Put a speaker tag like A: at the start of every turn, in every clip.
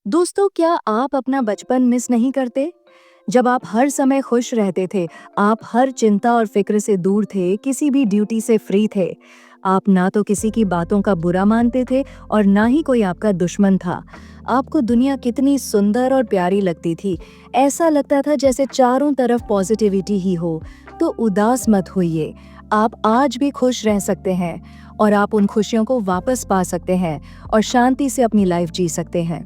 A: दोस्तों, क्या आप अपना बचपन मिस नहीं करते? जब आप हर समय खुश रहते थे, आप हर चिंता और फिक्र से दूर थे, किसी भी ड्यूटी से फ्री थे। आप ना तो किसी की बातों का बुरा मानते थे और ना ही कोई आपका दुश्मन था। आपको दुनिया कितनी सुंदर और प्यारी लगती थी। ऐसा लगता था जैसे चारों तरफ पॉजिटिविटी ही हो। तो उदास मत होइए। आप आज भी खुश रह सकते हैं और आप उन खुशियों को वापस पा सकते हैं और शांति से अपनी लाइफ जी सकते हैं।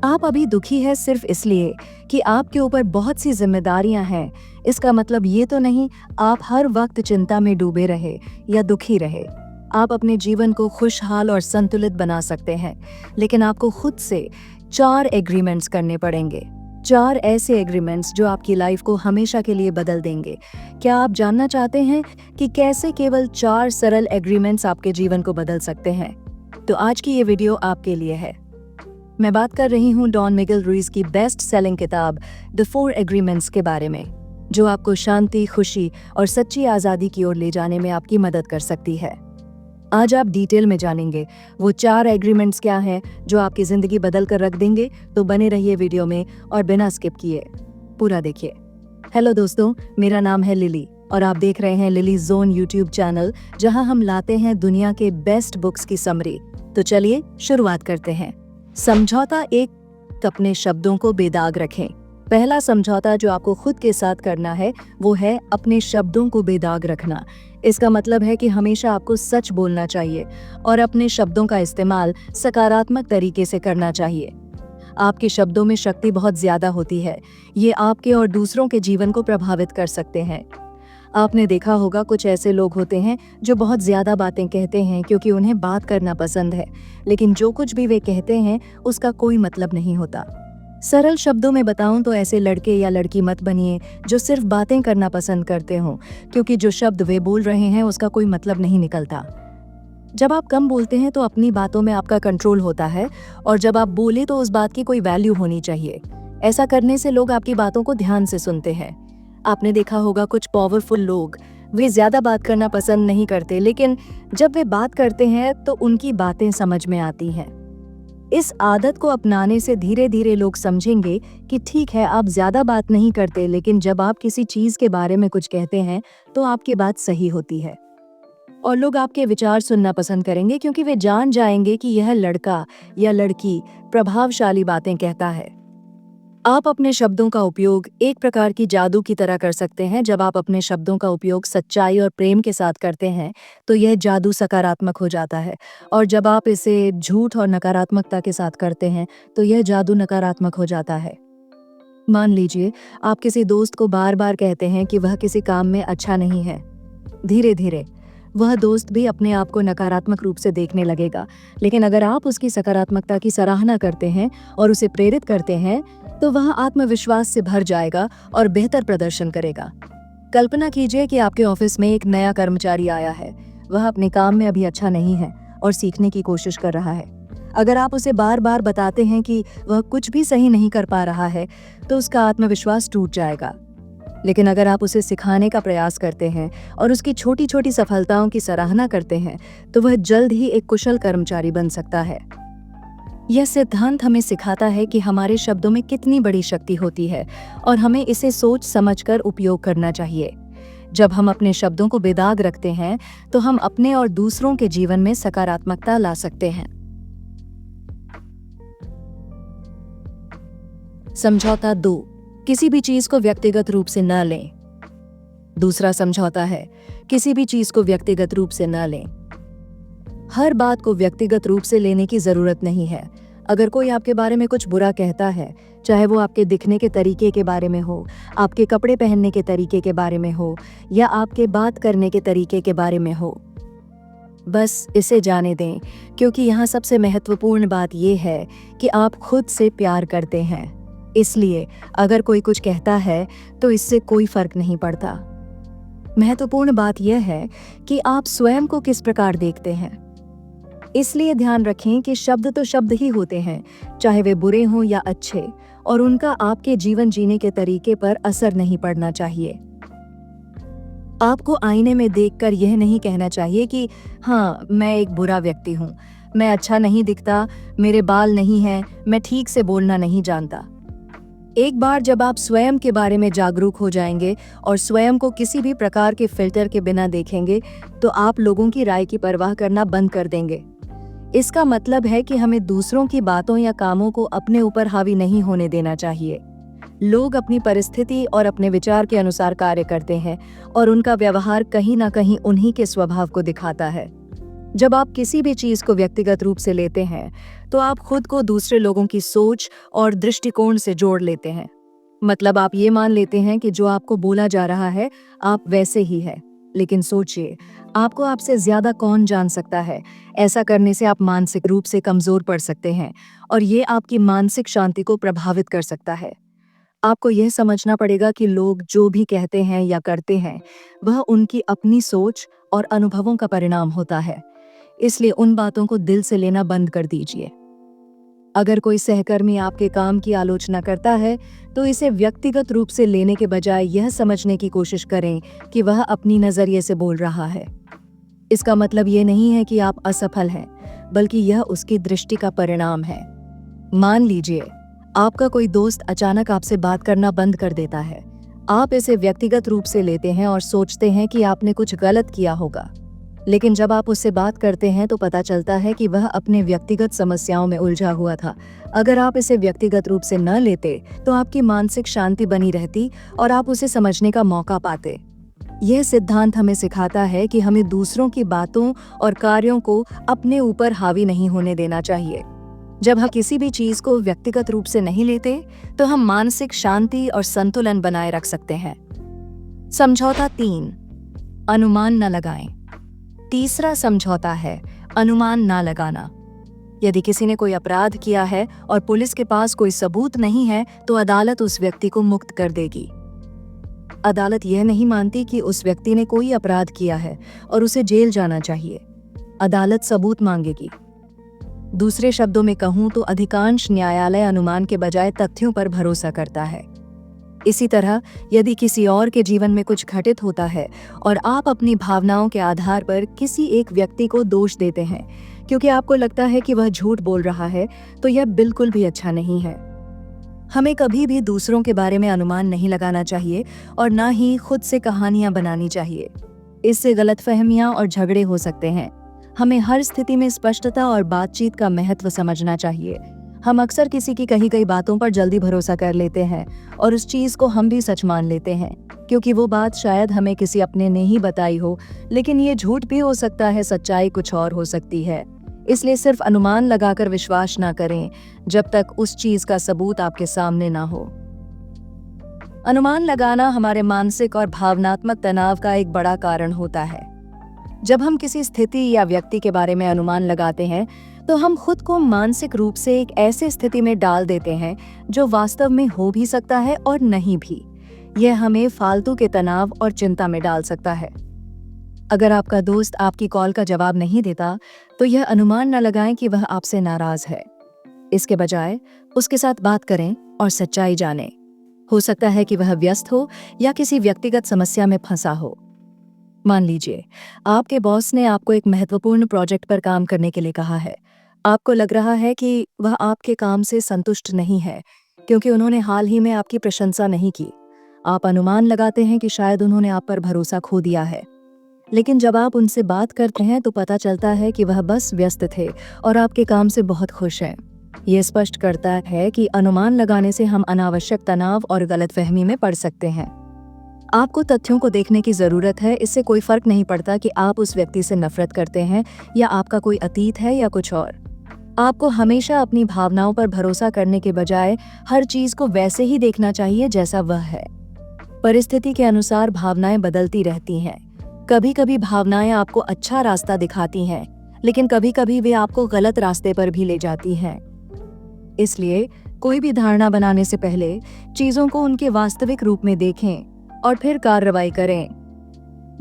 A: आप अभी दुखी है सिर्फ इसलिए कि आपके ऊपर बहुत सी जिम्मेदारियां हैं। इसका मतलब ये तो नहीं आप हर वक्त चिंता में डूबे रहे या दुखी रहे। आप अपने जीवन को खुशहाल और संतुलित बना सकते हैं, लेकिन आपको खुद से 4 एग्रीमेंट्स करने पड़ेंगे। 4 ऐसे एग्रीमेंट्स जो आपकी लाइफ को हमेशा के लिए बदल देंगे। क्या आप जानना चाहते हैं कि कैसे केवल 4 सरल एग्रीमेंट्स आपके जीवन को बदल सकते हैं? तो आज की ये वीडियो आपके लिए है। मैं बात कर रही हूँ डॉन मिगेल रुइस की बेस्ट सेलिंग किताब द 4 एग्रीमेंट्स के बारे में, जो आपको शांति, खुशी और सच्ची आज़ादी की ओर ले जाने में आपकी मदद कर सकती है। आज आप डिटेल में जानेंगे वो 4 एग्रीमेंट्स क्या हैं जो आपकी ज़िंदगी बदल कर रख देंगे। तो बने रहिए वीडियो में और बिना स्किप किए पूरा देखिए। हेलो दोस्तों, मेरा नाम है लिली और आप देख रहे हैं लिली जोन यूट्यूब चैनल, जहां हम लाते हैं दुनिया के बेस्ट बुक्स की समरी। तो चलिए शुरुआत करते हैं। समझौता 1, अपने शब्दों को बेदाग रखें। पहला समझौता जो आपको खुद के साथ करना है वो है अपने शब्दों को बेदाग रखना। इसका मतलब है कि हमेशा आपको सच बोलना चाहिए और अपने शब्दों का इस्तेमाल सकारात्मक तरीके से करना चाहिए। आपके शब्दों में शक्ति बहुत ज्यादा होती है। ये आपके और दूसरों के जीवन को प्रभावित कर सकते हैं। आपने देखा होगा कुछ ऐसे लोग होते हैं जो बहुत ज्यादा बातें कहते हैं क्योंकि उन्हें बात करना पसंद है, लेकिन जो कुछ भी वे कहते हैं उसका कोई मतलब नहीं होता। सरल शब्दों में बताऊं तो ऐसे लड़के या लड़की मत बनिए जो सिर्फ बातें करना पसंद करते हों, क्योंकि जो शब्द वे बोल रहे हैं उसका कोई मतलब नहीं निकलता। जब आप कम बोलते हैं तो अपनी बातों में आपका कंट्रोल होता है, और जब आप बोले तो उस बात की कोई वैल्यू होनी चाहिए। ऐसा करने से लोग आपकी बातों को ध्यान से सुनते हैं। आपने देखा होगा कुछ पावरफुल लोग, वे ज्यादा बात करना पसंद नहीं करते, लेकिन जब वे बात करते हैं तो उनकी बातें समझ में आती हैं। इस आदत को अपनाने से धीरे धीरे लोग समझेंगे कि ठीक है, आप ज्यादा बात नहीं करते, लेकिन जब आप किसी चीज के बारे में कुछ कहते हैं तो आपकी बात सही होती है और लोग आपके विचार सुनना पसंद करेंगे, क्योंकि वे जान जाएंगे कि यह लड़का या लड़की प्रभावशाली बातें कहता है। आप अपने शब्दों का उपयोग एक प्रकार की जादू की तरह कर सकते हैं। जब आप अपने शब्दों का उपयोग सच्चाई और प्रेम के साथ करते हैं तो यह जादू सकारात्मक हो जाता है, और जब आप इसे झूठ और नकारात्मकता के साथ करते हैं तो यह जादू नकारात्मक हो जाता है। मान लीजिए आप किसी दोस्त को बार बार कहते हैं कि वह किसी काम में अच्छा नहीं है। धीरे धीरे वह दोस्त भी अपने आप को नकारात्मक रूप से देखने लगेगा, लेकिन अगर आप उसकी सकारात्मकता की सराहना करते हैं और उसे प्रेरित करते हैं तो वह आत्मविश्वास से भर जाएगा और बेहतर प्रदर्शन करेगा। कल्पना कीजिए कि आपके ऑफिस में एक नया कर्मचारी आया है। वह अपने काम में अभी अच्छा नहीं है और सीखने की कोशिश कर रहा है। अगर आप उसे बार बार बताते हैं कि वह कुछ भी सही नहीं कर पा रहा है तो उसका आत्मविश्वास टूट जाएगा। लेकिन अगर आप उसे सिखाने का प्रयास करते हैं और उसकी छोटी छोटी सफलताओं की सराहना करते हैं तो वह जल्द ही एक कुशल कर्मचारी बन सकता है। यह सिद्धांत हमें सिखाता है कि हमारे शब्दों में कितनी बड़ी शक्ति होती है और हमें इसे सोच समझकर उपयोग करना चाहिए। जब हम अपने शब्दों को बेदाग रखते हैं तो हम अपने और दूसरों के जीवन में सकारात्मकता ला सकते हैं। समझौता 2, किसी भी चीज को व्यक्तिगत रूप से न लें। दूसरा समझौता है, किसी भी चीज को व्यक्तिगत रूप से न लें। हर बात को व्यक्तिगत रूप से लेने की जरूरत नहीं है। अगर कोई आपके बारे में कुछ बुरा कहता है, चाहे वो आपके दिखने के तरीके के बारे में हो, आपके कपड़े पहनने के तरीके के बारे में हो, या आपके बात करने के तरीके के बारे में हो, बस इसे जाने दें, क्योंकि यहाँ सबसे महत्वपूर्ण बात यह है कि आप खुद से प्यार करते हैं। इसलिए अगर कोई कुछ कहता है तो इससे कोई फर्क नहीं पड़ता। महत्वपूर्ण बात यह है कि आप स्वयं को किस प्रकार देखते हैं। इसलिए ध्यान रखें कि शब्द तो शब्द ही होते हैं, चाहे वे बुरे हों या अच्छे, और उनका आपके जीवन जीने के तरीके पर असर नहीं पड़ना चाहिए। आपको आईने में देखकर यह नहीं कहना चाहिए कि हाँ, मैं एक बुरा व्यक्ति हूँ, मैं अच्छा नहीं दिखता, मेरे बाल नहीं हैं, मैं ठीक से बोलना नहीं जानता। एक बार जब आप स्वयं के बारे में जागरूक हो जाएंगे और स्वयं को किसी भी प्रकार के फिल्टर के बिना देखेंगे, तो आप लोगों की राय की परवाह करना बंद कर देंगे। इसका मतलब है कि हमें दूसरों की बातों या कामों को अपने ऊपर हावी नहीं होने देना चाहिए। लोग अपनी परिस्थिति और अपने विचार के अनुसार कार्य करते हैं और उनका व्यवहार कहीं ना कहीं उन्हीं के स्वभाव को दिखाता है। जब आप किसी भी चीज को व्यक्तिगत रूप से लेते हैं, तो आप खुद को दूसरे लोगों की सोच और दृष्टिकोण से जोड़ लेते हैं। मतलब आप ये मान लेते हैं कि जो आपको बोला जा रहा है, आप वैसे ही है। लेकिन सोचिए, आपको आपसे ज्यादा कौन जान सकता है? ऐसा करने से आप मानसिक रूप से कमजोर पड़ सकते हैं और ये आपकी मानसिक शांति को प्रभावित कर सकता है। आपको यह समझना पड़ेगा कि लोग जो भी कहते हैं या करते हैं, वह उनकी अपनी सोच और अनुभवों का परिणाम होता है। इसलिए उन बातों को दिल से लेना बंद कर दीजिए। अगर कोई सहकर्मी आपके काम की आलोचना करता है, तो इसे व्यक्तिगत रूप से लेने के बजाय यह समझने की कोशिश करें कि वह अपनी नजरिए से बोल रहा है। इसका मतलब ये नहीं है कि आप असफल हैं, बल्कि यह उसकी दृष्टि का परिणाम है। मान लीजिए, आपका कोई दोस्त अचानक आपसे बात करना बंद कर देता है। आप इसे व्यक्तिगत रूप से लेते हैं और सोचते हैं कि आपने कुछ गलत किया होगा। लेकिन जब आप उससे बात करते हैं तो पता चलता है कि वह अपने व्यक्तिगत समस्याओं में उलझा हुआ था। अगर आप इसे व्यक्तिगत रूप से न लेते, तो आपकी मानसिक शांति बनी रहती और आप उसे समझने का मौका पाते। यह सिद्धांत हमें सिखाता है कि हमें दूसरों की बातों और कार्यों को अपने ऊपर हावी नहीं होने देना चाहिए। जब हम किसी भी चीज को व्यक्तिगत रूप से नहीं लेते, तो हम मानसिक शांति और संतुलन बनाए रख सकते हैं। समझौता 3, अनुमान न लगाएं। तीसरा समझौता है अनुमान ना लगाना। यदि किसी ने कोई अपराध किया है और पुलिस के पास कोई सबूत नहीं है, तो अदालत उस व्यक्ति को मुक्त कर देगी। अदालत यह नहीं मानती कि उस व्यक्ति ने कोई अपराध किया है और उसे जेल जाना चाहिए। अदालत सबूत मांगेगी। दूसरे शब्दों में कहूं तो अधिकांश न्यायालय अनुमान के बजाय तथ्यों पर भरोसा करता है। इसी तरह यदि किसी और के जीवन में कुछ घटित होता है और आप अपनी भावनाओं के आधार पर किसी एक व्यक्ति को दोष देते हैं क्योंकि आपको लगता है कि वह झूठ बोल रहा है, तो यह बिल्कुल भी अच्छा नहीं है। हमें कभी भी दूसरों के बारे में अनुमान नहीं लगाना चाहिए और ना ही खुद से कहानियां बनानी चाहिए। इससे गलतफहमियां और झगड़े हो सकते हैं। हमें हर स्थिति में स्पष्टता और बातचीत का महत्व समझना चाहिए। हम अक्सर किसी की कही गई बातों पर जल्दी भरोसा कर लेते हैं और उस चीज को हम भी सच मान लेते हैं, क्योंकि वो बात शायद हमें किसी अपने ने ही बताई हो, लेकिन ये झूठ भी हो सकता है, सच्चाई कुछ और हो सकती है। इसलिए सिर्फ अनुमान लगाकर विश्वास ना करें जब तक उस चीज का सबूत आपके सामने ना हो। अनुमान लगाना हमारे मानसिक और भावनात्मक तनाव का एक बड़ा कारण होता है। जब हम किसी स्थिति या व्यक्ति के बारे में अनुमान लगाते हैं, तो हम खुद को मानसिक रूप से एक ऐसी स्थिति में डाल देते हैं जो वास्तव में हो भी सकता है और नहीं भी। यह हमें फालतू के तनाव और चिंता में डाल सकता है। अगर आपका दोस्त आपकी कॉल का जवाब नहीं देता, तो यह अनुमान न लगाएं कि वह आपसे नाराज है। इसके बजाय उसके साथ बात करें और सच्चाई जानें। हो सकता है कि वह व्यस्त हो या किसी व्यक्तिगत समस्या में फंसा हो। मान लीजिए, आपके बॉस ने आपको एक महत्वपूर्ण प्रोजेक्ट पर काम करने के लिए कहा है। आपको लग रहा है कि वह आपके काम से संतुष्ट नहीं है क्योंकि उन्होंने हाल ही में आपकी प्रशंसा नहीं की। आप अनुमान लगाते हैं कि शायद उन्होंने आप पर भरोसा खो दिया है। लेकिन जब आप उनसे बात करते हैं तो पता चलता है कि वह बस व्यस्त थे और आपके काम से बहुत खुश हैं। ये स्पष्ट करता है कि अनुमान लगाने से हम अनावश्यक तनाव और गलतफहमी में पड़ सकते हैं। आपको तथ्यों को देखने की जरूरत है। इससे कोई फर्क नहीं पड़ता कि आप उस व्यक्ति से नफरत करते हैं या आपका कोई अतीत है या कुछ और। आपको हमेशा अपनी भावनाओं पर भरोसा करने के बजाय हर चीज को वैसे ही देखना चाहिए जैसा वह है। परिस्थिति के अनुसार भावनाएं बदलती रहती हैं। कभी कभी भावनाएं आपको अच्छा रास्ता दिखाती हैं, लेकिन कभी कभी वे आपको गलत रास्ते पर भी ले जाती हैं। इसलिए कोई भी धारणा बनाने से पहले चीजों को उनके वास्तविक रूप में देखें और फिर कार्रवाई करें।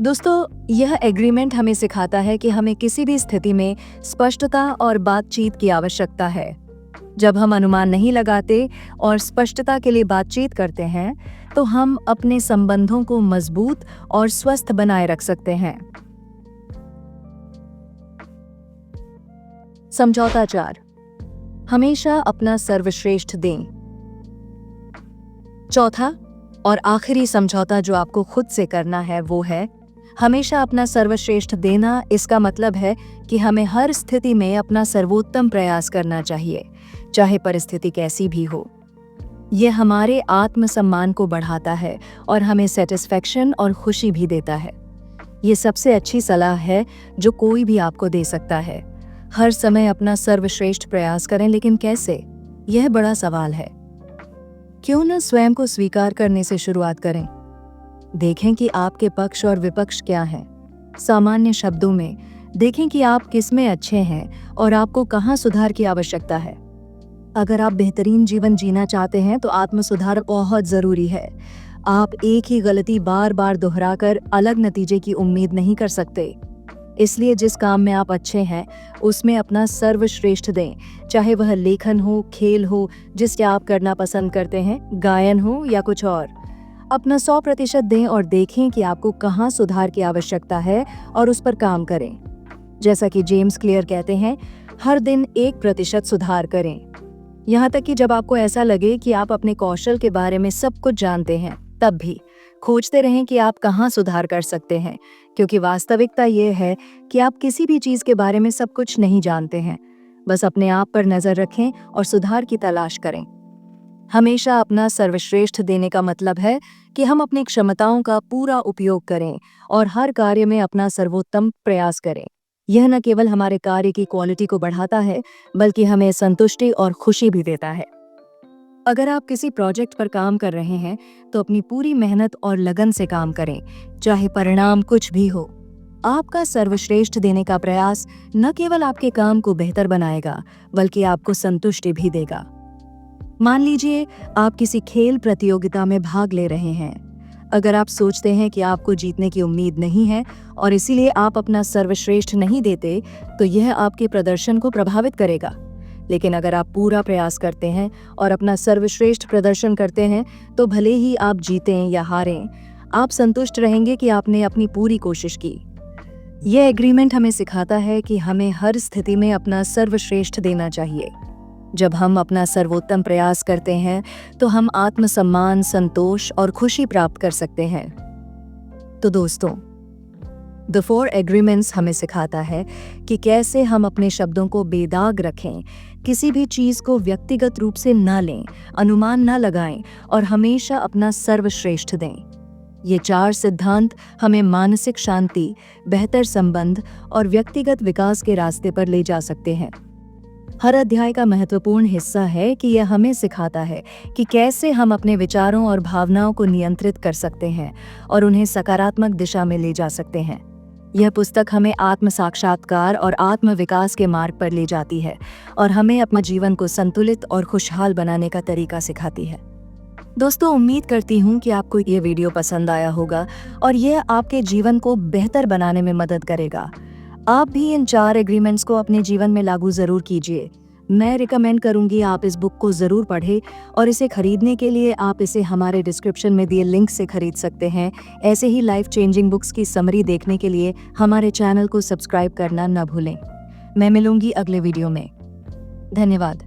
A: दोस्तों, यह एग्रीमेंट हमें सिखाता है कि हमें किसी भी स्थिति में स्पष्टता और बातचीत की आवश्यकता है। जब हम अनुमान नहीं लगाते और स्पष्टता के लिए बातचीत करते हैं, तो हम अपने संबंधों को मजबूत और स्वस्थ बनाए रख सकते हैं। समझौता 4, हमेशा अपना सर्वश्रेष्ठ दें। चौथा और आखिरी समझौता जो आपको खुद से करना है वो है हमेशा अपना सर्वश्रेष्ठ देना। इसका मतलब है कि हमें हर स्थिति में अपना सर्वोत्तम प्रयास करना चाहिए, चाहे परिस्थिति कैसी भी हो। यह हमारे आत्मसम्मान को बढ़ाता है और हमें सेटिस्फैक्शन और खुशी भी देता है। ये सबसे अच्छी सलाह है जो कोई भी आपको दे सकता है। हर समय अपना सर्वश्रेष्ठ प्रयास करें, लेकिन कैसे? यह बड़ा सवाल है। क्यों न स्वयं को स्वीकार करने से शुरुआत करें। देखें कि आपके पक्ष और विपक्ष क्या हैं। सामान्य शब्दों में देखें कि आप किस में अच्छे हैं और आपको कहाँ सुधार की आवश्यकता है। अगर आप बेहतरीन जीवन जीना चाहते हैं तो आत्मसुधार बहुत जरूरी है। आप एक ही गलती बार बार दोहराकर अलग नतीजे की उम्मीद नहीं कर सकते। इसलिए जिस काम में आप अच्छे हैं उसमें अपना सर्वश्रेष्ठ दें, चाहे वह लेखन हो, खेल हो जिसे आप करना पसंद करते हैं, गायन हो या कुछ और। अपना 100% दें और देखें कि आपको कहाँ सुधार की आवश्यकता है और उस पर काम करें। जैसा कि जेम्स क्लियर कहते हैं, हर दिन 1% सुधार करें। यहाँ तक कि जब आपको ऐसा लगे कि आप अपने कौशल के बारे में सब कुछ जानते हैं, तब भी खोजते रहें कि आप कहाँ सुधार कर सकते हैं, क्योंकि वास्तविकता ये है कि आप किसी भी चीज़ के बारे में सब कुछ नहीं जानते हैं। बस अपने आप पर नज़र रखें और सुधार की तलाश करें। हमेशा अपना सर्वश्रेष्ठ देने का मतलब है कि हम अपनी क्षमताओं का पूरा उपयोग करें और हर कार्य में अपना सर्वोत्तम प्रयास करें। यह न केवल हमारे कार्य की क्वालिटी को बढ़ाता है, बल्कि हमें संतुष्टि और खुशी भी देता है। अगर आप किसी प्रोजेक्ट पर काम कर रहे हैं तो अपनी पूरी मेहनत और लगन से काम करें, चाहे परिणाम कुछ भी हो। आपका सर्वश्रेष्ठ देने का प्रयास न केवल आपके काम को बेहतर बनाएगा, बल्कि आपको संतुष्टि भी देगा। मान लीजिए आप किसी खेल प्रतियोगिता में भाग ले रहे हैं। अगर आप सोचते हैं कि आपको जीतने की उम्मीद नहीं है और इसीलिए आप अपना सर्वश्रेष्ठ नहीं देते, तो यह आपके प्रदर्शन को प्रभावित करेगा। लेकिन अगर आप पूरा प्रयास करते हैं और अपना सर्वश्रेष्ठ प्रदर्शन करते हैं, तो भले ही आप जीतें या हारें, आप संतुष्ट रहेंगे कि आपने अपनी पूरी कोशिश की। यह एग्रीमेंट हमें सिखाता है कि हमें हर स्थिति में अपना सर्वश्रेष्ठ देना चाहिए। जब हम अपना सर्वोत्तम प्रयास करते हैं तो हम आत्मसम्मान, संतोष और खुशी प्राप्त कर सकते हैं। तो दोस्तों, द 4 एग्रीमेंट्स हमें सिखाता है कि कैसे हम अपने शब्दों को बेदाग रखें, किसी भी चीज़ को व्यक्तिगत रूप से न लें, अनुमान न लगाएं और हमेशा अपना सर्वश्रेष्ठ दें। ये 4 सिद्धांत हमें मानसिक शांति, बेहतर संबंध और व्यक्तिगत विकास के रास्ते पर ले जा सकते हैं। हर अध्याय का महत्वपूर्ण हिस्सा है कि यह हमें सिखाता है कि कैसे हम अपने विचारों और भावनाओं को नियंत्रित कर सकते हैं और उन्हें सकारात्मक दिशा में ले जा सकते हैं। यह पुस्तक हमें आत्म साक्षात्कार और आत्म विकास के मार्ग पर ले जाती है और हमें अपने जीवन को संतुलित और खुशहाल बनाने का तरीका सिखाती है। दोस्तों, उम्मीद करती हूँ कि आपको ये वीडियो पसंद आया होगा और यह आपके जीवन को बेहतर बनाने में मदद करेगा। आप भी इन 4 एग्रीमेंट्स को अपने जीवन में लागू जरूर कीजिए। मैं रिकमेंड करूंगी आप इस बुक को जरूर पढ़ें और इसे खरीदने के लिए आप इसे हमारे डिस्क्रिप्शन में दिए लिंक से खरीद सकते हैं। ऐसे ही लाइफ चेंजिंग बुक्स की समरी देखने के लिए हमारे चैनल को सब्सक्राइब करना न भूलें। मैं मिलूंगी अगले वीडियो में। धन्यवाद।